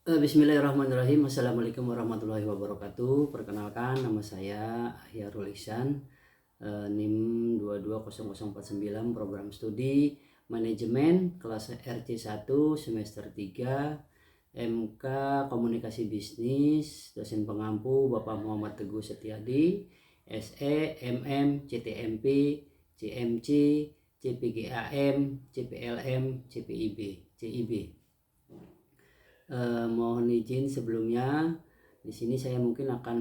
Bismillahirrahmanirrahim. Assalamualaikum warahmatullahi wabarakatuh. Perkenalkan, nama saya Ahyarul Ihsan, NIM 220049, program studi manajemen kelas RC1 semester 3, MK Komunikasi Bisnis, dosen pengampu Bapak Muhammad Teguh Setiadi, SE, MM, CTMP, CMC, CPGAM, CPLM, CIB. Mohon izin sebelumnya, di sini saya mungkin akan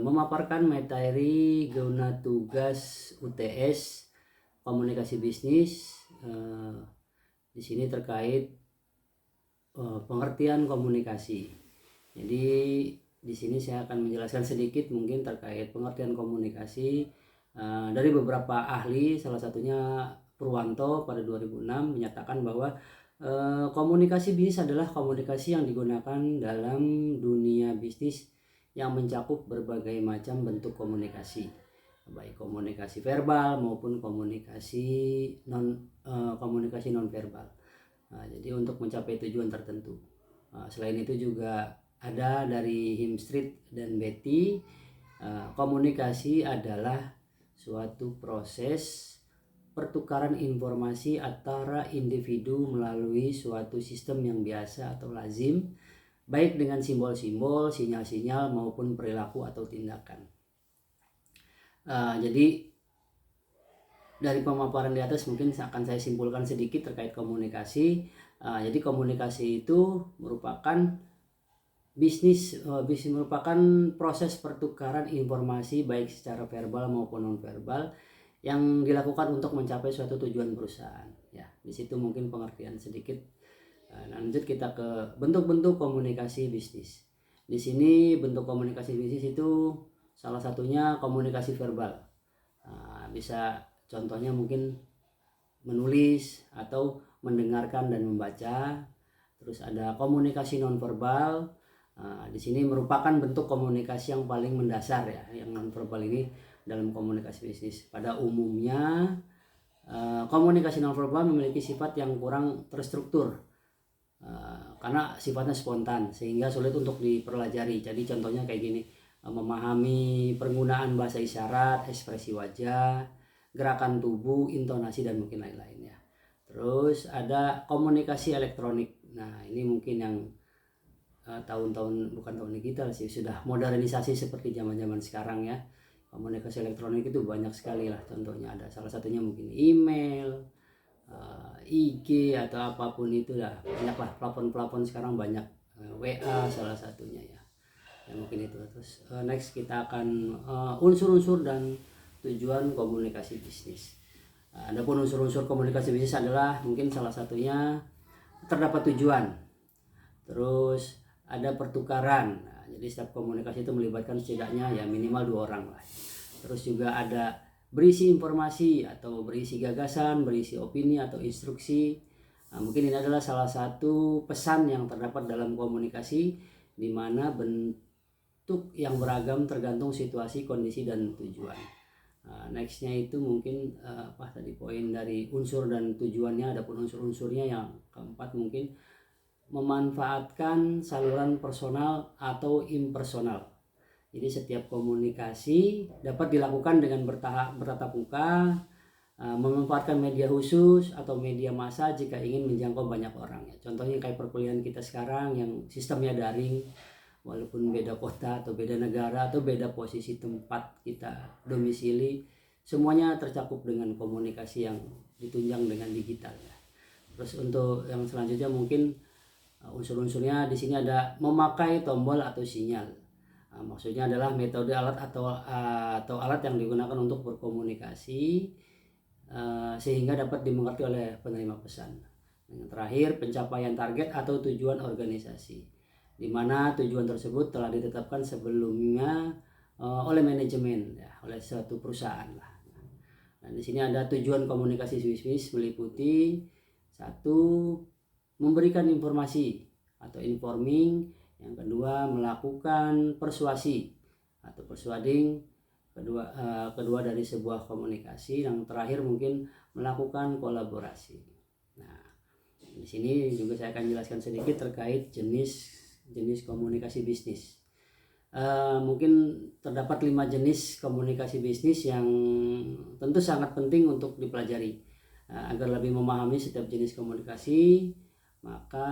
memaparkan materi guna tugas UTS komunikasi bisnis. Di sini terkait pengertian komunikasi. Jadi di sini saya akan menjelaskan sedikit mungkin terkait pengertian komunikasi dari beberapa ahli. Salah satunya Purwanto pada 2006 menyatakan bahwa komunikasi bisnis adalah komunikasi yang digunakan dalam dunia bisnis yang mencakup berbagai macam bentuk komunikasi, baik komunikasi verbal maupun komunikasi non verbal. Jadi untuk mencapai tujuan tertentu. Selain itu juga ada dari Himstreet dan Betty, komunikasi adalah suatu proses pertukaran informasi antara individu melalui suatu sistem yang biasa atau lazim, baik dengan simbol-simbol, sinyal-sinyal maupun perilaku atau tindakan. Jadi dari pemaparan di atas mungkin akan saya simpulkan sedikit terkait komunikasi. Jadi komunikasi itu merupakan bisnis merupakan proses pertukaran informasi baik secara verbal maupun non verbal yang dilakukan untuk mencapai suatu tujuan perusahaan. Ya, di situ mungkin pengertian sedikit. Lanjut kita ke bentuk-bentuk komunikasi bisnis. Di sini bentuk komunikasi bisnis itu salah satunya komunikasi verbal. Bisa contohnya mungkin menulis atau mendengarkan dan membaca. Terus ada komunikasi nonverbal. Di sini merupakan bentuk komunikasi yang paling mendasar ya. Yang nonverbal ini dalam komunikasi bisnis. Pada umumnya komunikasi nonverbal memiliki sifat yang kurang terstruktur karena sifatnya spontan sehingga sulit untuk dipelajari. Jadi contohnya kayak gini, memahami penggunaan bahasa isyarat, ekspresi wajah, gerakan tubuh, intonasi dan mungkin lain-lainnya. Terus ada komunikasi elektronik. Nah ini mungkin yang tahun-tahun, bukan tahun digital sih, sudah modernisasi seperti zaman-zaman sekarang ya. Komunikasi elektronik itu banyak sekali lah, contohnya ada salah satunya mungkin email, IG atau apapun itu lah, banyak lah plafon sekarang banyak, WA salah satunya ya mungkin itu. Terus next kita akan unsur-unsur dan tujuan komunikasi bisnis. Adapun unsur-unsur komunikasi bisnis adalah mungkin salah satunya terdapat tujuan, terus ada pertukaran. Jadi setiap komunikasi itu melibatkan setidaknya ya minimal 2 orang lah. Terus juga ada berisi informasi atau berisi gagasan, berisi opini atau instruksi. Mungkin ini adalah salah satu pesan yang terdapat dalam komunikasi, di mana bentuk yang beragam tergantung situasi, kondisi dan tujuan. Nextnya itu mungkin poin dari unsur dan tujuannya. Adapun unsur-unsurnya yang keempat mungkin memanfaatkan saluran personal atau impersonal. Jadi setiap komunikasi dapat dilakukan dengan bertatap muka, memanfaatkan media khusus atau media massa jika ingin menjangkau banyak orang. Contohnya kayak perkuliahan kita sekarang yang sistemnya daring, walaupun beda kota atau beda negara atau beda posisi tempat kita domisili, semuanya tercakup dengan komunikasi yang ditunjang dengan digital ya. Terus untuk yang selanjutnya mungkin unsur-unsurnya di sini ada memakai tombol atau sinyal. Maksudnya adalah metode alat atau alat yang digunakan untuk berkomunikasi sehingga dapat dimengerti oleh penerima pesan. Yang terakhir, pencapaian target atau tujuan organisasi, di mana tujuan tersebut telah ditetapkan sebelumnya oleh manajemen ya, oleh suatu perusahaan lah. Nah, di sini ada tujuan komunikasi bisnis meliputi 1, memberikan informasi atau informing. Yang kedua, melakukan persuasi atau persuading. Kedua dari sebuah komunikasi. Yang terakhir mungkin melakukan kolaborasi. Nah, di sini juga saya akan jelaskan sedikit terkait jenis jenis komunikasi bisnis. Mungkin terdapat 5 jenis komunikasi bisnis yang tentu sangat penting untuk dipelajari. Agar lebih memahami setiap jenis komunikasi, maka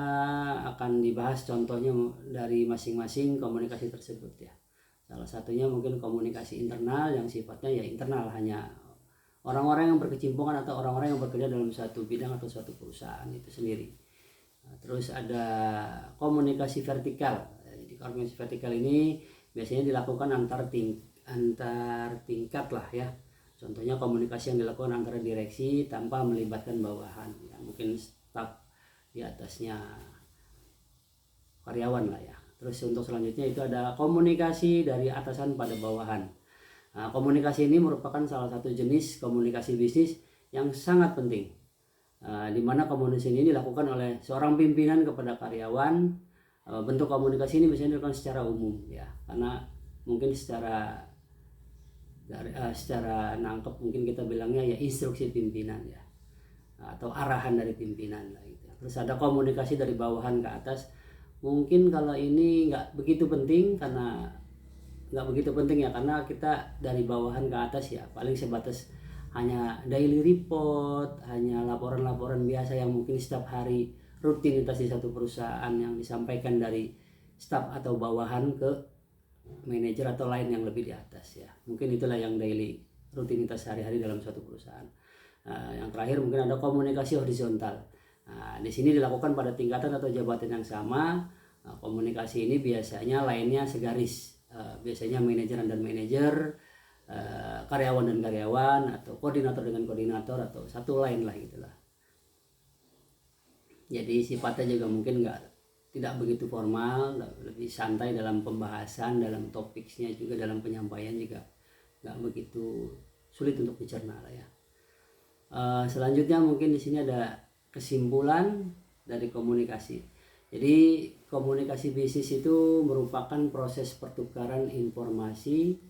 akan dibahas contohnya dari masing-masing komunikasi tersebut ya. Salah satunya mungkin komunikasi internal yang sifatnya ya internal, hanya orang-orang yang berkecimpungan atau orang-orang yang bekerja dalam suatu bidang atau suatu perusahaan itu sendiri. Terus ada komunikasi vertikal. Jadi komunikasi vertikal ini biasanya dilakukan antar tingkat lah ya. Contohnya komunikasi yang dilakukan antara direksi tanpa melibatkan bawahan ya, mungkin staf di atasnya karyawan lah ya. Terus untuk selanjutnya itu ada komunikasi dari atasan pada bawahan. Nah, komunikasi ini merupakan salah satu jenis komunikasi bisnis yang sangat penting, di mana komunikasi ini dilakukan oleh seorang pimpinan kepada karyawan. Bentuk komunikasi ini biasanya dilakukan secara umum ya, karena mungkin secara nangkep mungkin kita bilangnya ya instruksi pimpinan ya, atau arahan dari pimpinan lah gitu. Terus ada komunikasi dari bawahan ke atas. Mungkin kalau ini nggak begitu penting karena kita dari bawahan ke atas ya paling sebatas hanya daily report, hanya laporan-laporan biasa yang mungkin setiap hari rutinitas di satu perusahaan yang disampaikan dari staf atau bawahan ke manajer atau lain yang lebih di atas ya. Mungkin itulah yang daily rutinitas sehari-hari dalam suatu perusahaan. Yang terakhir mungkin ada komunikasi horizontal. Di sini dilakukan pada tingkatan atau jabatan yang sama. Komunikasi ini biasanya lainnya segaris. Biasanya manajer dan manajer, karyawan dan karyawan, atau koordinator dengan koordinator, atau satu lain lah gitulah. Jadi sifatnya juga mungkin tidak begitu formal, lebih santai dalam pembahasan, dalam topiknya juga, dalam penyampaian juga nggak begitu sulit untuk dicerna lah ya. Selanjutnya mungkin di sini ada kesimpulan dari komunikasi. Jadi komunikasi bisnis itu merupakan proses pertukaran informasi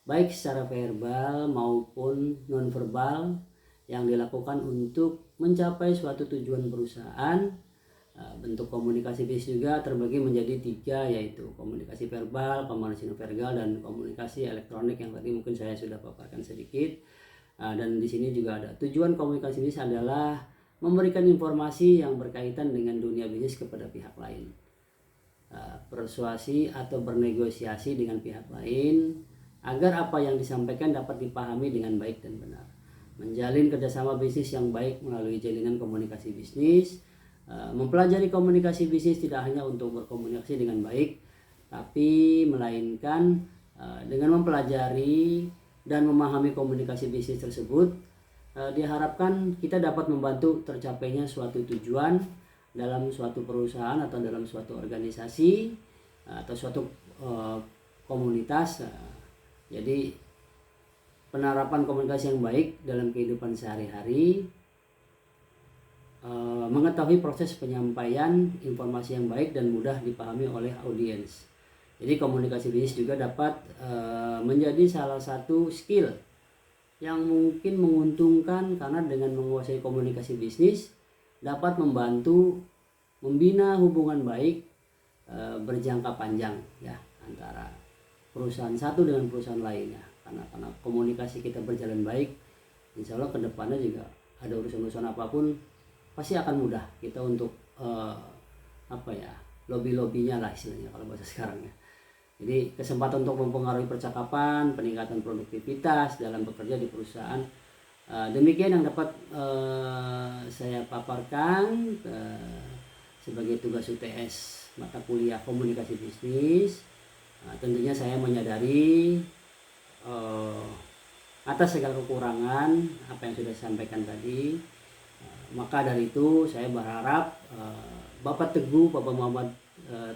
baik secara verbal maupun nonverbal yang dilakukan untuk mencapai suatu tujuan perusahaan. Bentuk komunikasi bisnis juga terbagi menjadi 3, yaitu komunikasi verbal, komunikasi nonverbal, dan komunikasi elektronik yang tadi mungkin saya sudah paparkan sedikit. Dan di sini juga ada tujuan komunikasi bisnis adalah memberikan informasi yang berkaitan dengan dunia bisnis kepada pihak lain, persuasi atau bernegosiasi dengan pihak lain agar apa yang disampaikan dapat dipahami dengan baik dan benar, menjalin kerjasama bisnis yang baik melalui jalinan komunikasi bisnis. Mempelajari komunikasi bisnis tidak hanya untuk berkomunikasi dengan baik, tapi melainkan dengan mempelajari dan memahami komunikasi bisnis tersebut, diharapkan kita dapat membantu tercapainya suatu tujuan dalam suatu perusahaan atau dalam suatu organisasi atau suatu komunitas. Jadi penerapan komunikasi yang baik dalam kehidupan sehari-hari, mengetahui proses penyampaian informasi yang baik dan mudah dipahami oleh audiens. Jadi komunikasi bisnis juga dapat menjadi salah satu skill yang mungkin menguntungkan, karena dengan menguasai komunikasi bisnis dapat membantu membina hubungan baik berjangka panjang ya antara perusahaan satu dengan perusahaan lainnya. Karena komunikasi kita berjalan baik, insya Allah kedepannya juga ada urusan-urusan apapun pasti akan mudah kita untuk lobby-lobbynya lah istilahnya kalau bahasa sekarang ya. Jadi kesempatan untuk mempengaruhi percakapan, peningkatan produktivitas dalam bekerja di perusahaan. Demikian yang dapat saya paparkan sebagai tugas UTS mata kuliah komunikasi bisnis. Tentunya saya menyadari atas segala kekurangan apa yang sudah saya sampaikan tadi. Maka dari itu saya berharap Bapak Muhammad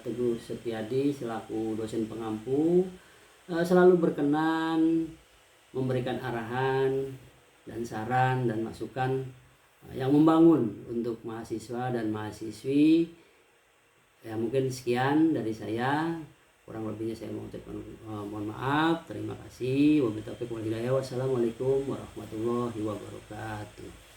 Teguh Setiadi selaku dosen pengampu selalu berkenan memberikan arahan dan saran dan masukan yang membangun untuk mahasiswa dan mahasiswi. Ya mungkin sekian dari saya, kurang lebihnya saya mengucapkan mohon maaf. Terima kasih. Wabillahi taufiq wal hidayah. Wassalamualaikum warahmatullahi wabarakatuh.